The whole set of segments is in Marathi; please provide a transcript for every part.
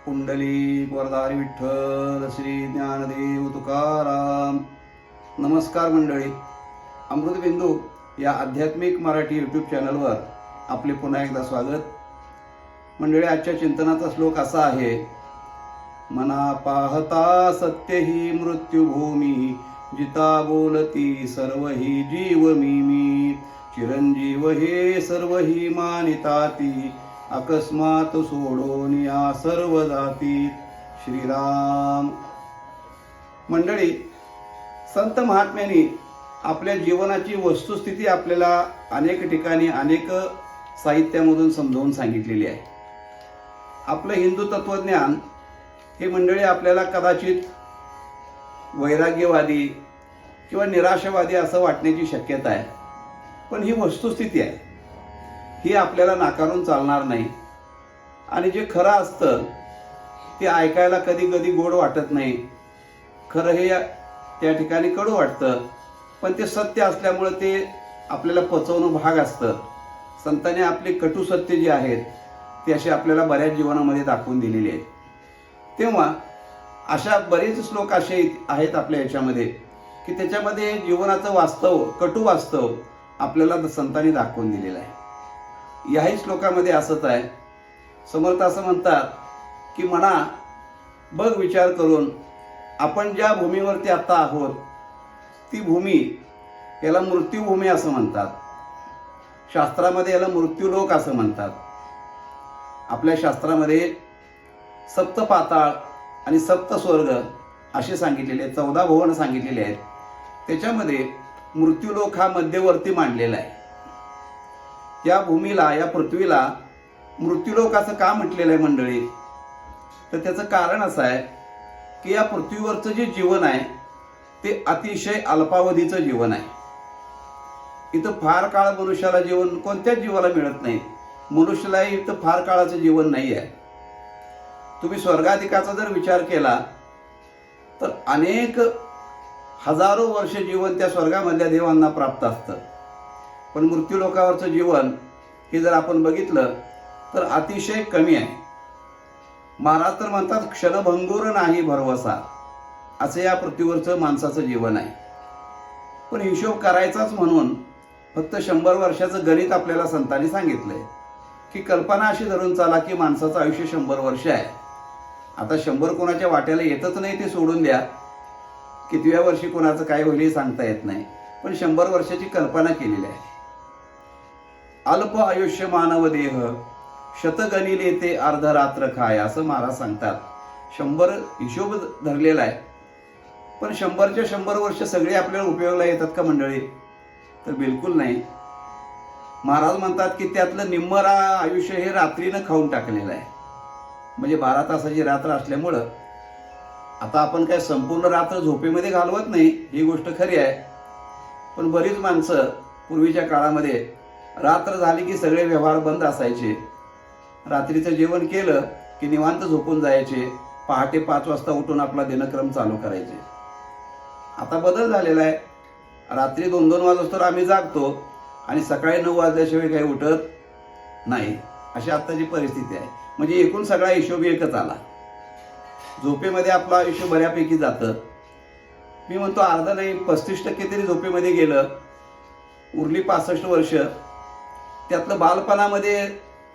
पुंडलिक वरदारी विठ्ठल श्री ज्ञानदेव तुकाराम. नमस्कार मंडळी, अमृतबिंदू या आध्यात्मिक मराठी यूट्यूब चॅनलवर आपले पुन्हा एकदा स्वागत. मंडळी, आजच्या चिंतनाचा श्लोक असा आहे: मना पाहता सत्य ही मृत्युभूमी, जिता बोलती सर्व ही जीव मी. चिरंजीव हे सर्व ही मानिताती, अकस्मात सोडून या सर्व जाती. श्रीराम. मंडळी, संत महात्म्यांनी आपल्या जीवनाची वस्तुस्थिती आपल्याला अनेक ठिकाणी अनेक साहित्यामधून समजावून सांगितलेली आहे. आपलं हिंदू तत्वज्ञान हे मंडळी आपल्याला कदाचित वैराग्यवादी किंवा निराशावादी असं वाटण्याची शक्यता आहे, पण ही वस्तुस्थिती आहे, ही आपल्याला नाकारून चालणार नाही. आणि जे खरं असतं ते ऐकायला कधी कधी गोड वाटत नाही, खरं हे त्या ठिकाणी कडू वाटतं, पण ते सत्य असल्यामुळे ते आपल्याला पचवणं भाग असतं. संतांनी आपले कटू सत्य जे आहेत ते असे आपल्याला बऱ्याच जीवनामध्ये दाखवून दिलेले आहेत. तेव्हा अशा बरेच श्लोक असे आहेत आपल्या याच्यामध्ये की त्याच्यामध्ये जीवनाचं वास्तव, कटू वास्तव आपल्याला संतांनी दाखवून दिलेलं आहे. याही श्लोकामध्ये असंच आहे. समर्थ असं म्हणतात की मना, बघ विचार करून, आपण ज्या भूमीवरती आता आहोत ती भूमी, याला मृत्यूभूमी असं म्हणतात. शास्त्रामध्ये याला मृत्यूलोक असं म्हणतात. आपल्या शास्त्रामध्ये सप्त पाताळ आणि सप्त स्वर्ग असे सांगितलेले आहेत, 14 भुवन सांगितलेले आहेत. त्याच्यामध्ये मृत्यूलोक हा मध्यवर्ती मांडलेला आहे. या भूमीला, या पृथ्वीला मृत्यूलोक असं का म्हटलेलं आहे मंडळी? तर त्याचं कारण असं आहे की या पृथ्वीवरचं जे जीवन आहे ते अतिशय अल्पावधीचं जीवन आहे. इथं फार काळ मनुष्याला जीवन कोणत्याच जीवाला मिळत नाही. मनुष्यालाही इथं फार काळाचं जीवन नाही आहे. तुम्ही स्वर्गाधिकाचा जर विचार केला तर अनेक हजारो वर्ष जीवन त्या स्वर्गामधल्या देवांना प्राप्त असतं. पण मृत्यूलोकावरचं जीवन हे जर आपण बघितलं तर अतिशय कमी आहे. महाराज तर म्हणतात, क्षणभंगूर नाही भरवसा, असं या पृथ्वीवरचं माणसाचं जीवन आहे. पण हिशोब करायचाच म्हणून फक्त 100 वर्षाचं गणित आपल्याला संतांनी सांगितलंय की कल्पना अशी धरून चाला की माणसाचं आयुष्य 100 वर्ष आहे. आता 100 कोणाच्या वाट्याला येतच नाही ते सोडून द्या, कितव्या वर्षी कोणाचं काय होईल हे सांगता येत नाही, पण 100 वर्षाची कल्पना केलेली आहे. अल्प आयुष्य मानव देह, शतगणिले ते अर्धरात्र खाय, असं महाराज सांगतात. 100 हिशोब धरलेला आहे, पण 100च्या 100 वर्ष सगळे आपल्याला उपयोगाला येतात का मंडळी? तर बिलकुल नाही. महाराज म्हणतात की त्यातलं निम्म आयुष्य हे रात्रीनं खाऊन टाकलेलं आहे. म्हणजे 12 तासाची रात्र असल्यामुळं आता आपण काय संपूर्ण रात्र झोपेमध्ये घालवत नाही, ही गोष्ट खरी आहे. पण बरीच माणसं पूर्वीच्या काळामध्ये रात्र झाली की सगळे व्यवहार बंद असायचे. रात्रीचं जेवण केलं की निवांत झोपून जायचे, पहाटे 5 वाजता उठून आपला दिनक्रम चालू करायचे. आता बदल झालेला आहे. रात्री 2-2 वाजता आम्ही जागतो आणि सकाळी 9 वाजल्याशिवाय काही उठत नाही, अशी आत्ताची परिस्थिती आहे. म्हणजे एकूण सगळा हिशोब एकच आला. झोपेमध्ये आपलं आयुष्य बऱ्यापैकी जातं. मी म्हणतो अर्ध नाही, 35% तरी झोपेमध्ये गेलं. उरली 65 वर्ष. त्यातलं बालपणामध्ये,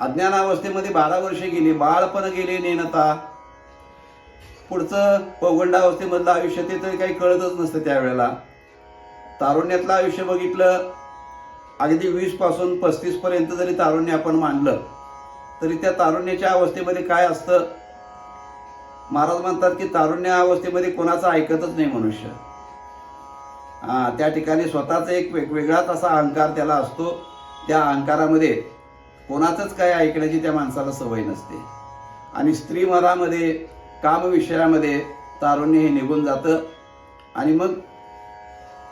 अज्ञानावस्थेमध्ये 12 वर्षे गेली. बाळपण गेले नेणता. पुढचं पौगंडावस्थेमधलं आयुष्य ते तरी काही कळतच नसतं त्यावेळेला. तारुण्यातलं आयुष्य बघितलं, अगदी 20 पासून 35 पर्यंत जरी तारुण्य आपण मानलं तरी त्या तारुण्याच्या अवस्थेमध्ये काय असतं? महाराज म्हणतात की तारुण्य अवस्थेमध्ये कोणाचं ऐकतच नाही मनुष्य. त्या ठिकाणी स्वतःचा एक वेगवेगळाच असा अहंकार त्याला असतो. त्या अहंकारामध्ये कोणाचंच काय ऐकण्याची त्या माणसाला सवय नसते. आणि स्त्रीमरामध्ये, कामविषयामध्ये तारुण्य हे निघून जातं. आणि मग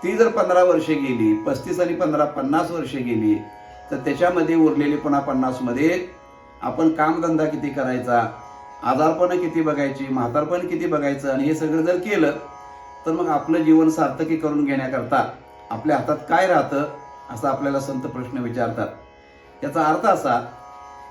ती जर 15 वर्षे गेली, 35 आणि 15 50 वर्षे गेली, तर त्याच्यामध्ये उरलेली पुन्हा 50 मध्ये आपण कामधंदा किती करायचा, आजारपण किती बघायची, म्हातारपण किती बघायचं, आणि हे सगळं जर केलं तर मग आपलं जीवन सार्थकी करून घेण्याकरता आपल्या हातात काय राहतं, असा आपल्याला संत प्रश्न विचारतात. याचा अर्थ असा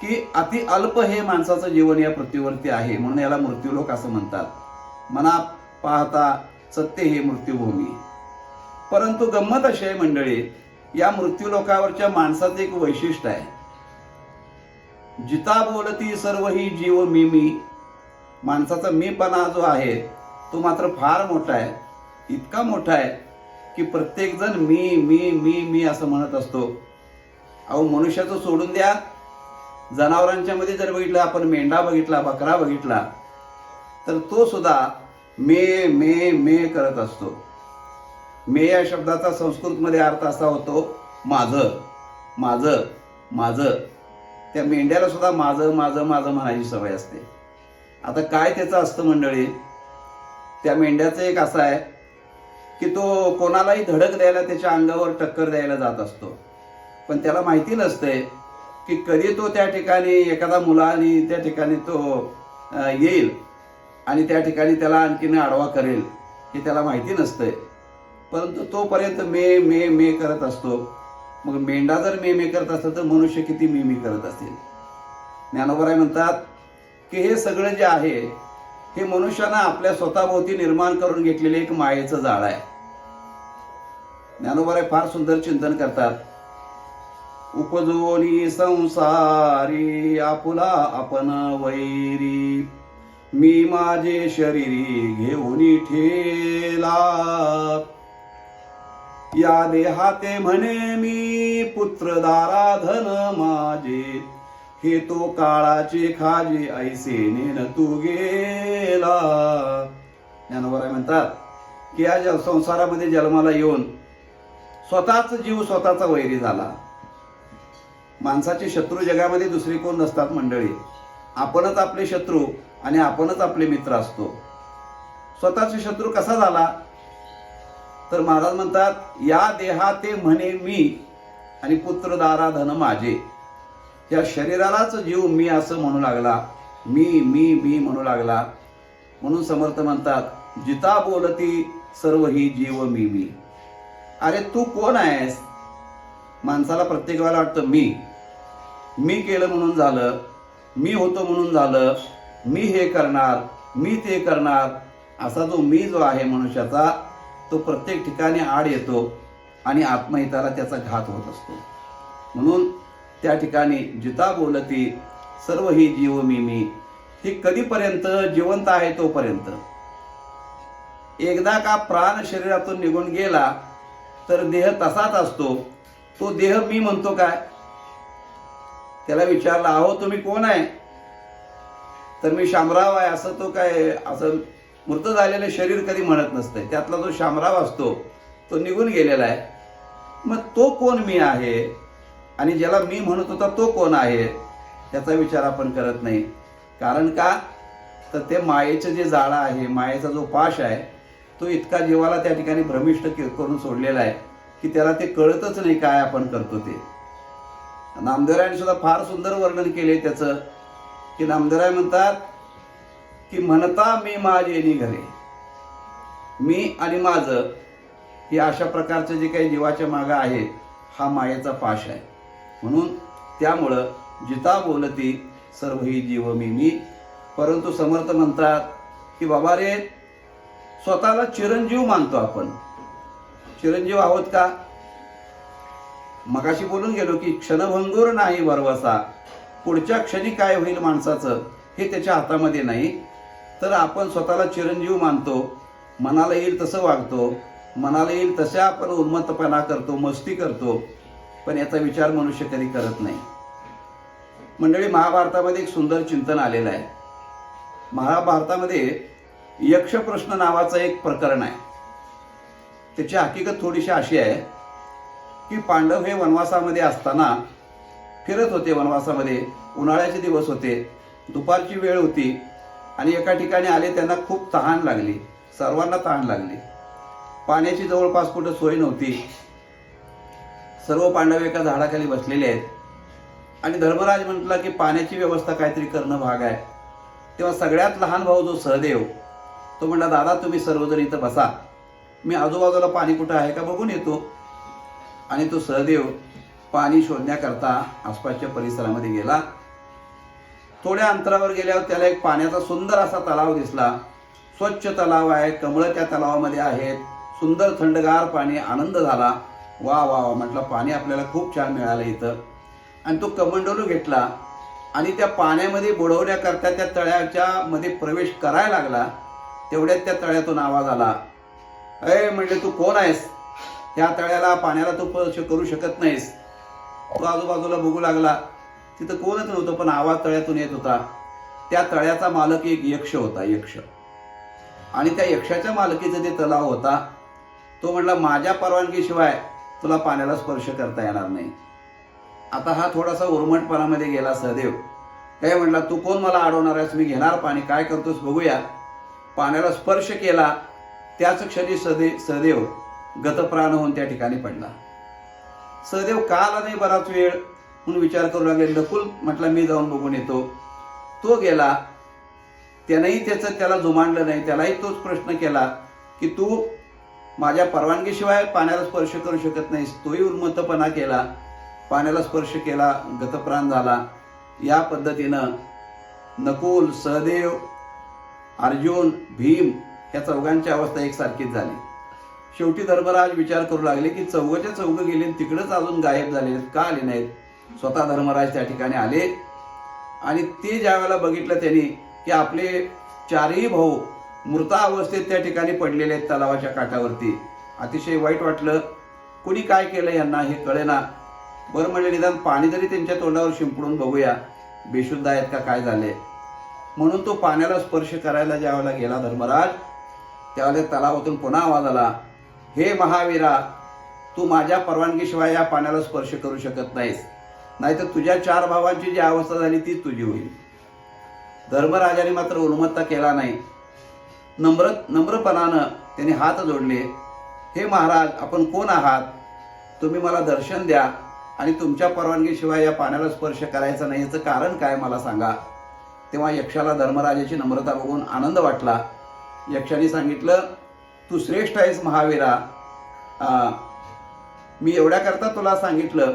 की अति अल्प हे माणसाचं जीवन या पृथ्वीवरती आहे, म्हणून याला मृत्यूलोक असं म्हणतात. मना पाहता सत्य हे मृत्यूभूमी. परंतु गंमत अशी आहे मंडळी, या मृत्यूलोकावरच्या माणसाचं एक वैशिष्ट्य आहे. जिता बोलती सर्व ही जीव मी मी. माणसाचा मीपणा जो आहे तो मात्र फार मोठा आहे. इतका मोठा आहे की प्रत्येक जण मी मी मी मी असं म्हणत असतो. अहो, मनुष्याचं सोडून द्या, जनावरांच्या मध्ये जर बघितलं आपण, मेंढा बघितला, बकरा बघितला, तर तो सुद्धा मे मे मे करत असतो. मे या शब्दाचा संस्कृतमध्ये अर्थ असा होतो माझं माझं माझं. त्या मेंढ्याला सुद्धा माझं माझं माझं म्हणायची सवय असते. आता काय त्याचं असतं मंडळी, त्या मेंढ्याचं एक असं आहे की तो कोणालाही धडक द्यायला, त्याच्या अंगावर टक्कर द्यायला जात असतो. पण त्याला माहिती नसते की कधी तो त्या ठिकाणी एखादा मुलाने त्या ठिकाणी तो येईल आणि त्या ठिकाणी त्याला आणखीन आडवा करेल, हे त्याला माहिती नसतंय. परंतु तोपर्यंत मे मे मे करत असतो. मग मेंढा जर मे मे करत असतो तर मनुष्य किती मी मी करत असेल. ज्ञानोबराय म्हणतात की हे सगळं जे आहे हे मनुष्यानं आपल्या स्वतःभोवती निर्माण करून घेतलेले एक मायेचं जाळ आहे. ज्ञानोबराय फार सुंदर चिंतन करतात. उपजोनी संसारी आपुला आपण वैरी. मी माझे शरीरी घेऊनी ठेला. या देहाते म्हणे मी पुत्र दारा धन माझे. हे तो काळाचे खाजे ऐसे नेन तू गेला. ज्ञानोबराय म्हणतात की या संसारामध्ये जन्माला येऊन स्वतःच जीव स्वतःचा वैरी झाला. माणसाचे शत्रू जगामध्ये दुसरे कोण नसतात मंडळी. आपणच आपले शत्रू आणि आपणच आपले मित्र असतो. स्वतःचे शत्रू कसा झाला तर महाराज म्हणतात या देहाते म्हणे मी आणि पुत्र दारा धन माझे. या शरीरालाच जीव मी असं म्हणू लागला, मी मी मी म्हणू लागला. म्हणून समर्थ म्हणतात जिता बोलती सर्व ही जीव मी मी. अरे तू कोण आहेस? माणसाला प्रत्येक वेळेला वाटतं मी केलं म्हणून झालं, मी होतो म्हणून झालं, मी हे करणार, मी ते करणार. असा जो मी जो आहे मनुष्याचा, तो प्रत्येक ठिकाणी आड येतो आणि आत्महिताला त्याचा घात होत असतो. म्हणून त्या ठिकाणी जिता बोलती सर्व ही जीव मी मी. ही कधीपर्यंत जिवंत आहे तोपर्यंत. एकदा का प्राण शरीरातून निघून गेला तर देह तसाच असतो. तो देह मी म्हणतो काय? त्याला विचारला अहो तुम्ही कोण आहे? तर मी शामराव आहे असं तो काय असं मृत झालेलं शरीर कधी म्हणत नसतंय. त्यातला जो शामराव असतो तो निघून गेलेला आहे. मग तो कोण मी आहे आणि ज्याला मी म्हणत होता तो कोण आहे त्याचा विचार आपण करत नाही. कारण का तर ते मायेचं जे जाळं आहे, मायेचा जो पाश आहे, तो इतका जीवाला त्या ठिकाणी भ्रमिष्ट करून सोडलेला आहे की त्याला ते कळतच नाही काय आपण करतो ते. नामदेवरायांनी सुद्धा फार सुंदर वर्णन केले त्याचं की नामदेवराय म्हणतात की म्हणता मी माझे घरे. मी आणि माझं हे अशा प्रकारचं जे काही जीवाच्या मागं आहे हा मायेचा पाश आहे. म्हणून त्यामुळं जिता बोलती सर्व ही जीव मी मी. परंतु समर्थ म्हणतात की बाबा रे स्वतःला चिरंजीव मानतो आपण. चिरंजीव आहोत का? मगाशी बोलून गेलो की क्षणभंगूर नाही वरवसा. पुढच्या क्षणी काय होईल माणसाचं हे त्याच्या हातामध्ये नाही. तर आपण स्वतःला चिरंजीव मानतो, मनाला येईल तसं वागतो, मनाला येईल तशा आपण उन्मत्तपणा करतो, मस्ती करतो. पण याचा विचार मनुष्य कधी करत नाही. मंडळी महाभारतामध्ये एक सुंदर चिंतन आलेलं आहे. महाभारतामध्ये यक्ष प्रश्न नावाचं एक प्रकरण आहे. त्याची हकीकत थोडीशी अशी आहे की पांडव हे वनवासामध्ये असताना फिरत होते. वनवासामध्ये उन्हाळ्याचे दिवस होते, दुपारची वेळ होती आणि एका ठिकाणी आले. त्यांना खूप तहान लागली, सर्वांना तहान लागली. पाण्याची जवळपास कुठं सोय नव्हती. सर्व पांडव एका झाडाखाली बसलेले आहेत आणि धर्मराज म्हटला की पाण्याची व्यवस्था काहीतरी करणं भाग आहे. तेव्हा सगळ्यात लहान भाऊ जो सहदेव तो म्हणला दादा तुम्ही सर्वजण इथं बसा, मी आजूबाजूला पाणी कुठं आहे का बघून येतो. आणि तो सहदेव पाणी शोधण्याकरता आसपासच्या परिसरामध्ये गेला थोड्या अंतरावर गेल्यावर त्याला एक पाण्याचा सुंदर असा तलाव दिसला. स्वच्छ तलाव आहे, कमळं त्या तलावामध्ये आहेत, सुंदर थंडगार पाणी. आनंद झाला. वा वा वा म्हटलं, पाणी आपल्याला खूप छान मिळालं इथं. आणि तो कमंडलू घेतला आणि त्या पाण्यामध्ये बुडवण्याकरता त्या तळ्याच्या मध्ये प्रवेश करायला लागला. तेवढ्यात त्या तळ्यातून आवाज आला, अय म्हणले, तू कोण आहेस? त्या तळ्याला पाण्याला तू स्पर्श करू शकत नाहीस. तो आजूबाजूला बघू लागला, तिथं कोणच नव्हतं, पण आवाज तळ्यातून येत होता. त्या तळ्याचा मालक एक यक्ष होता, यक्ष. आणि त्या यक्षाच्या मालकीचा ते तलाव होता. तो म्हटला, माझ्या परवानगीशिवाय तुला पाण्याला स्पर्श करता येणार नाही. आता हा थोडासा उर्मटपणामध्ये गेला सहदेव. काय म्हटला, तू कोण मला अडवणार आहेस? मी घेणार पाणी, काय करतोस बघूया. पाण्याला स्पर्श केला. त्याच क्षणी सहदेव गतप्राण होऊन त्या ठिकाणी पडला. सहदेव का आला नाही बराच वेळ म्हणून विचार करू लागले. नकुल म्हटला, मी जाऊन बघून येतो. तो गेला. त्यानंही त्याला जुमानलं नाही. त्यालाही तोच प्रश्न केला की तू माझ्या परवानगीशिवाय पाण्याला स्पर्श करू शकत नाहीस. तोही उन्मत्तपणा केला, पाण्याला स्पर्श केला, गतप्राण झाला. या पद्धतीनं नकुल, सहदेव, अर्जुन, भीम या चौघांची अवस्था एकसारखीच झाली. शेवटी धर्मराज विचार करू लागले की चौघच्या चौघ गेले, तिकडंच अजून गायब झाले, का आले नाहीत? स्वतः धर्मराज त्या ठिकाणी आले आणि ते ज्या वेळेला बघितलं त्यांनी की आपले चारही भाऊ मृतावस्थेत त्या ठिकाणी पडलेले आहेत तलावाच्या काठावरती. अतिशय वाईट वाटलं. कुणी काय केलं यांना हे कळेना. बरं म्हणले, निदान पाणी तरी त्यांच्या तोंडावर शिंपडून बघूया, बेशुद्ध आहेत का काय झाले. म्हणून तो पाण्याला स्पर्श करायला ज्या वेळेला गेला धर्मराज, त्यावेळेला तलावातून पुन्हा आवाज आला, हे महावीरा, तू माझ्या परवानगीशिवाय या पाण्याला स्पर्श करू शकत नाहीस, नाहीतर तुझ्या 4 भावांची जी अवस्था झाली तीच तुझी होईल. धर्मराजाने मात्र उन्मत्ता केला नाही. नम्रपणानं त्यांनी हात जोडले. हे महाराज, आपण कोण आहात? तुम्ही मला दर्शन द्या आणि तुमच्या परवानगीशिवाय या पाण्याला स्पर्श करायचा नाही, याचं कारण काय मला सांगा. तेव्हा यक्षाला धर्मराजाची नम्रता बघून आनंद वाटला. यक्षाने सांगितलं, तू श्रेष्ठ आहेस महावीरा. मी एवढ्याकरता तुला सांगितलं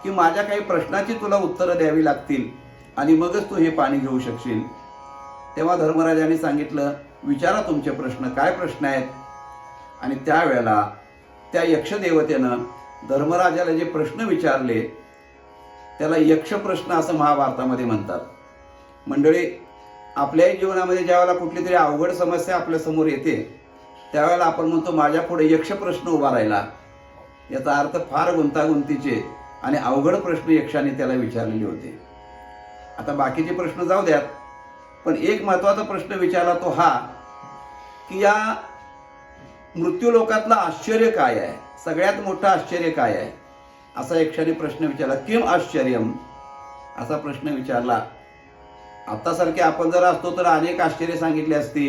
की माझ्या काही प्रश्नाची तुला उत्तरं द्यावी लागतील आणि मगच तू हे पाणी घेऊ शकशील. तेव्हा धर्मराजाने सांगितलं, विचारा तुमचे प्रश्न, काय प्रश्न आहेत? आणि त्यावेळेला त्या यक्षदेवतेनं धर्मराजाला जे प्रश्न विचारले त्याला यक्ष प्रश्न असं महाभारतामध्ये म्हणतात. मंडळी, आपल्याही जीवनामध्ये ज्या वेळेला कुठली तरी अवघड समस्या आपल्या समोर येते त्यावेळेला आपण म्हणतो माझ्या पुढे यक्ष प्रश्न उभा राहिला. याचा अर्थ फार गुंतागुंतीचे आणि अवघड प्रश्न यक्षाने त्याला विचारलेले होते. आता बाकीचे प्रश्न जाऊ द्यात, पण एक महत्वाचा प्रश्न विचारला तो हा की या मृत्यूलोकातलं आश्चर्य काय आहे, सगळ्यात मोठं आश्चर्य काय आहे, असा यक्षाने प्रश्न विचारला. किम आश्चर्यम असा प्रश्न विचारला. आतासारखे आपण जर असतो तर अनेक आश्चर्य सांगितले असती.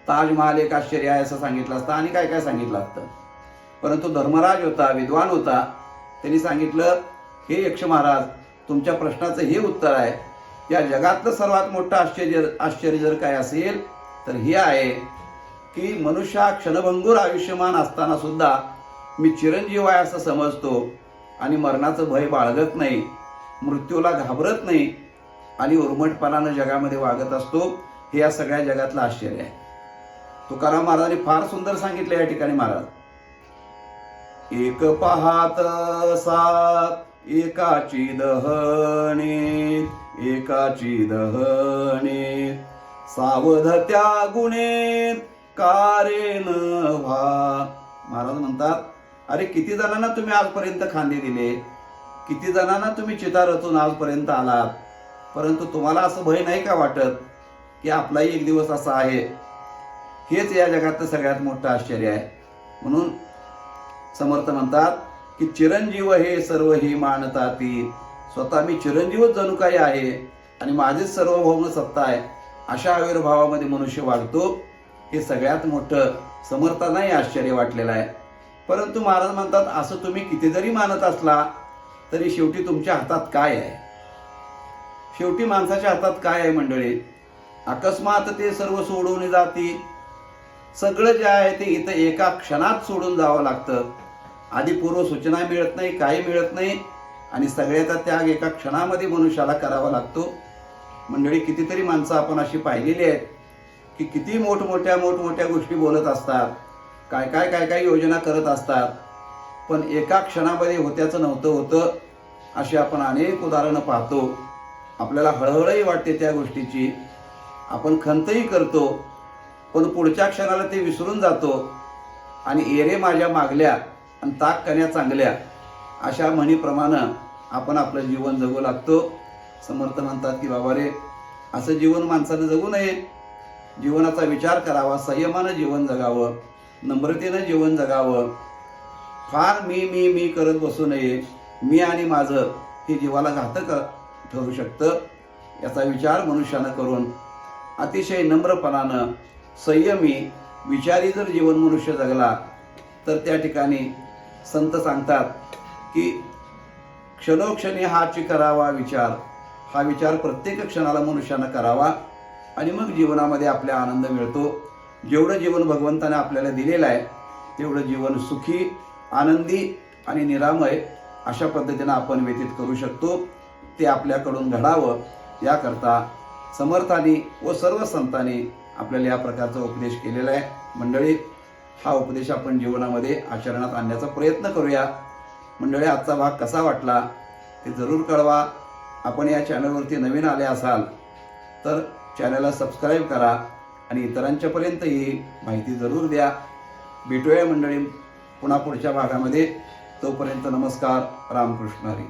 ताजमहाल एक आश्चर्य आहे असं सांगितलं असतं आणि काय काय सांगितलं असतं. परंतु धर्मराज होता, विद्वान होता. त्यांनी सांगितलं, हे यक्ष महाराज, तुमच्या प्रश्नाचं हे उत्तर आहे. या जगातलं सर्वात मोठं आश्चर्य जर काय असेल तर हे आहे की मनुष्य क्षणभंगूर आयुष्यमान असताना सुद्धा मी चिरंजीव आहे असं समजतो आणि मरणाचं भय बाळगत नाही, मृत्यूला घाबरत नाही आणि उर्मटपणानं जगामध्ये वागत असतो. हे या सगळ्या जगातलं आश्चर्य आहे. तुकाराम महाराजांनी फार सुंदर सांगितलं या ठिकाणी. महाराज, एक पाहात सात एकाची दहणे, एकाची दहणे, सावध त्या गुणे कारे न व्हा. महाराज म्हणतात, अरे किती जणांना तुम्ही आजपर्यंत खांदे दिले, किती जणांना तुम्ही चिता रचून आजपर्यंत आलात, परंतु तुम्हाला असं भय नाही का वाटत की आपलाही एक दिवस असा आहे. हेच या जगातलं सगळ्यात मोठं आश्चर्य आहे. म्हणून समर्थ म्हणतात की चिरंजीव हे सर्व ही मानताती. स्वतः मी चिरंजीवच जणू काही आहे आणि माझेच सर्वभौम सत्ता आहे, अशा आविर्भावामध्ये मनुष्य वागतो. हे सगळ्यात मोठं समर्थांनाही आश्चर्य वाटलेलं आहे. परंतु महाराज म्हणतात, असं तुम्ही किती जरी मानत असला तरी शेवटी तुमच्या हातात काय आहे? शेवटी माणसाच्या हातात काय आहे मंडळी? अकस्मात ते सर्व सोडून जाती. सगळं जे आहे ते इथं एका क्षणात सोडून जावं लागतं. आधी पूर्व सूचना मिळत नाही, काही मिळत नाही आणि सगळ्याचा त्याग एका क्षणामध्ये मनुष्याला करावा लागतो. मंडळी, कितीतरी माणसं आपण अशी पाहिलेली आहेत की किती मोठमोठ्या गोष्टी बोलत असतात, काय योजना करत असतात, पण एका क्षणामध्ये होत्याचं नव्हतं होतं अशी आपण अनेक उदाहरणं पाहतो. आपल्याला हळहळही वाटते त्या गोष्टीची, आपण खंतही करतो, पण पुढच्या क्षणाला ते विसरून जातो आणि एरे माझ्या मागल्या आणि ताक कण्या चांगल्या अशा म्हणीप्रमाणे आपण आपलं जीवन जगू लागतो. समर्थ म्हणतात की बाबा रे, असं जीवन माणसानं जगू नये. जीवनाचा विचार करावा, संयमानं जीवन जगावं, नम्रतेनं जीवन जगावं. फार मी करत बसू नये. मी आणि माझं हे जीवाला घातक ठरू शकतं. याचा विचार मनुष्यानं करून अतिशय नम्रपणानं, संयमी, विचारी जर जीवन मनुष्य जगला तर त्या ठिकाणी संत सांगतात की क्षणोक्षणी हाची करावा विचार. हा विचार प्रत्येक क्षणाला मनुष्यानं करावा आणि मग जीवनामध्ये आपल्या आनंद मिळतो. जेवढं जीवन भगवंताने आपल्याला दिलेलं आहे तेवढं जीवन सुखी, आनंदी आणि निरामय अशा पद्धतीनं आपण व्यतीत करू शकतो. ते आपल्याकडून घडावं याकरता समर्थांनी व सर्व संतांनी आपल्याला या प्रकारचा उपदेश केलेला आहे. मंडळी, हा उपदेश आपण जीवनामध्ये आचरणात आणण्याचा प्रयत्न करूया. मंडळी, आजचा भाग कसा वाटला ते जरूर कळवा. आपण या चॅनलवरती नवीन आले असाल तर चॅनलला सबस्क्राईब करा आणि इतरांच्यापर्यंत ही माहिती जरूर द्या. भेटूया मंडळी पुन्हा पुढच्या भागामध्ये. तोपर्यंत नमस्कार. रामकृष्ण हरी.